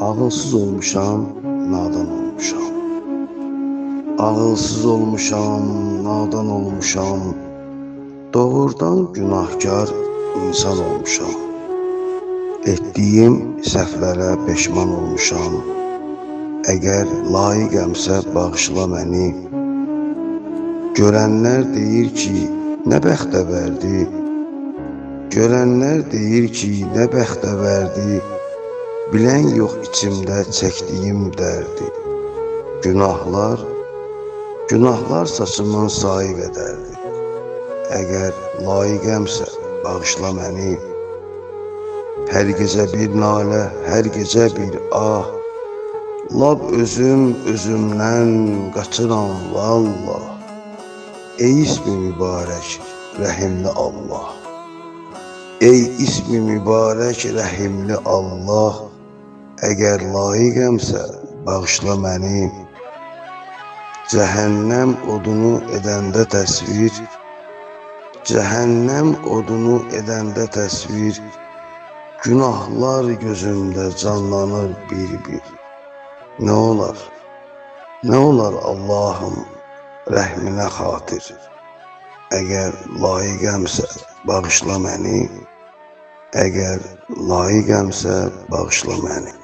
Ağılsız olmuşam, nadan olmuşam. Ağılsız olmuşam, nadan olmuşam. Doğrudan günahkar insan olmuşam. Etdiyim səhvlərə peşman olmuşam. Əgər layiqəmsə bağışla məni. Görənlər deyir ki, nə bəxtə verdi. Görənlər deyir ki, nə bəxtə verdi. Bilən yox içimdə çəkdiyim dərdi. Günahlar saçımın sayı qədərdir. Əgər layiqəmsə bağışla məni. Hər gecə bir nalə, hər gecə bir ah. Lab özümdən qaçıram vallah. Ey ismi mübarək, rəhimli Allah. Ey ismi mübarək, rəhimli Allah. Əgər layiqəmsə bağışla məni. Cəhənnəm odunu edəndə təsvir, günahlar gözümdə canlanır bir-bir. Nə olar Allahım rəhminə xatir. Əgər layiqəmsə bağışla məni. Əgər layiqəmsə bağışla məni.